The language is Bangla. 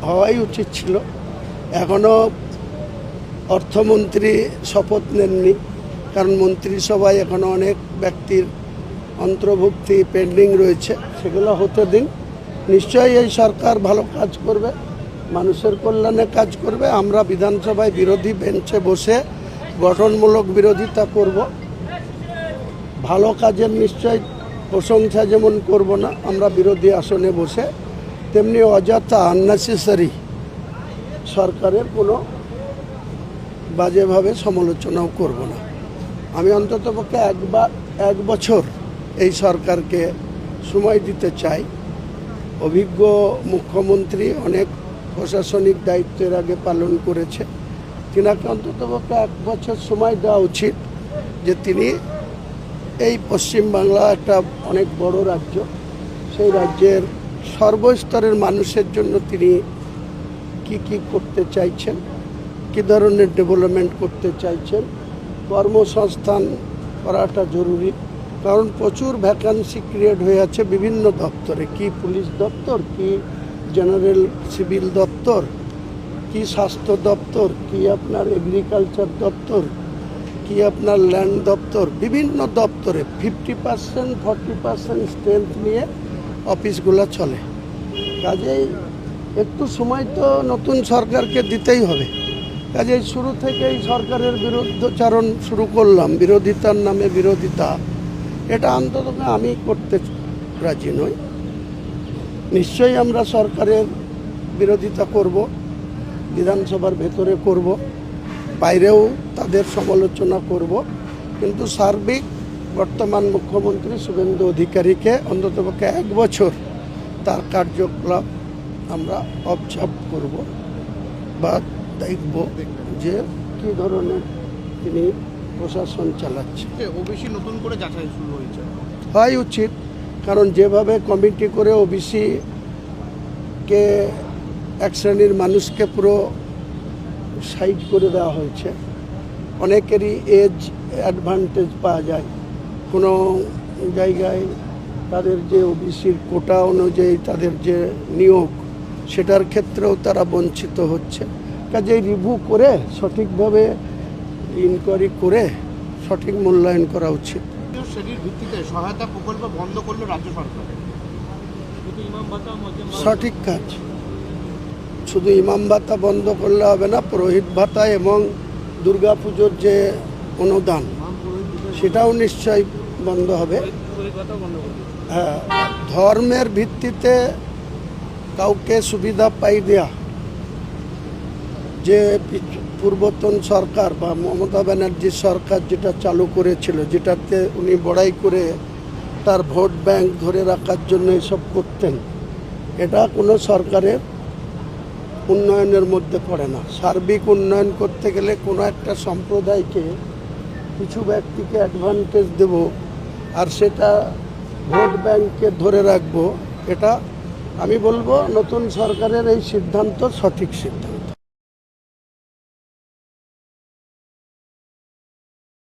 হওয়াই উচিত ছিল। এখনও অর্থমন্ত্রী শপথ নেননি, কারণ মন্ত্রিসভায় এখনও অনেক ব্যক্তির অন্তর্ভুক্তি পেন্ডিং রয়েছে, সেগুলো হতে দিন। নিশ্চয়ই এই সরকার ভালো কাজ করবে, মানুষের কল্যাণে কাজ করবে। আমরা বিধানসভায় বিরোধী বেঞ্চে বসে গঠনমূলক বিরোধিতা করব। ভালো কাজের নিশ্চয় প্রশংসা যেমন করব না আমরা বিরোধী আসনে বসে, তেমনি অযথা আননেসেসারি সরকারের কোনো বাজেভাবে সমালোচনাও করব না। আমি অন্ততপক্ষে এক বছর এই সরকারকে সময় দিতে চাই। অভিজ্ঞ মুখ্যমন্ত্রী অনেক প্রশাসনিক দায়িত্বের আগে পালন করেছে, তিনাকে অন্ততপক্ষে এক বছর সময় দেওয়া উচিত, যে তিনি এই পশ্চিমবাংলা একটা অনেক বড় রাজ্য, সেই রাজ্যের সর্বস্তরের মানুষের জন্য তিনি কি করতে চাইছেন, কী ধরনের ডেভেলপমেন্ট করতে চাইছেন। কর্মসংস্থান করাটা জরুরি, কারণ প্রচুর ভ্যাকান্সি ক্রিয়েট হয়ে আছে বিভিন্ন দপ্তরে, কি পুলিশ দপ্তর, কি জেনারেল সিভিল দপ্তর, কি স্বাস্থ্য দপ্তর, কি আপনার এগ্রিকালচার দপ্তর, কি আপনার ল্যান্ড দপ্তর, বিভিন্ন দপ্তরে 50% 40% স্ট্রেংথ নিয়ে অফিসগুলো চলে। কাজেই একটু সময় তো নতুন সরকারকে দিতেই হবে। কাজেই শুরু থেকেই সরকারের বিরুদ্ধচারণ শুরু করলাম, বিরোধিতার নামে বিরোধিতা, এটা অন্তত আমি করতে রাজি নই। নিশ্চয়ই আমরা সরকারের বিরোধিতা করব, বিধানসভার ভেতরে করব, বাইরেও তাদের সমালোচনা করব, কিন্তু সার্বিক বর্তমান মুখ্যমন্ত্রী শুভেন্দু অধিকারীকে অন্ততপক্ষে এক বছর তার কার্যকলাপ আমরা অবজার্ভ করব বা দেখব যে কী ধরনের তিনি প্রশাসন চালাচ্ছে। ওবিসি নতুন করে যাচাই শুরু হয়েছে, হয় উচিত, কারণ যেভাবে কমিটি করে ওবিসিকে এক শ্রেণীর মানুষকে পুরো সাইড করে দেওয়া হয়েছে, অনেকেরই এজ অ্যাডভান্টেজ পাওয়া যায়, কোনো জায়গায় তাদের যে ওবিসির কোটা অনুযায়ী তাদের যে নিয়োগ, সেটার ক্ষেত্রেও তারা বঞ্চিত হচ্ছে। কাজেই রিভিউ করে সঠিকভাবে ইনকোয়ারি করে সঠিক মূল্যায়ন করা উচিত। শ্রেণীর ভিত্তিতে সহায়তা প্রকল্প বন্ধ করলো রাজ্য সরকার, সঠিক কাজ। শুধু ইমাম ভাতা বন্ধ করলে হবে না, পুরোহিত ভাতা এবং দুর্গাপুজোর যে অনুদান সেটাও নিশ্চয় বন্ধ হবে। হ্যাঁ, ধর্মের ভিত্তিতে কাউকে সুবিধা পাই দেয়া, যে পূর্বতন সরকার বা মমতা ব্যানার্জির সরকার যেটা চালু করেছিল, যেটাতে উনি বড়াই করে তার ভোট ব্যাংক ধরে রাখার জন্য এসব করতেন, এটা কোনো সরকারের উন্নয়নের মধ্যে পড়ে না। সার্বিক উন্নয়ন করতে গেলে কোনো একটা সম্প্রদায়কে, কিছু ব্যক্তিকে অ্যাডভান্টেজ দেব আর সেটা ভোট ব্যাংকে ধরে রাখবো, এটা আমি বলবো নতুন সরকারের এই সিদ্ধান্ত সঠিক সিদ্ধান্ত।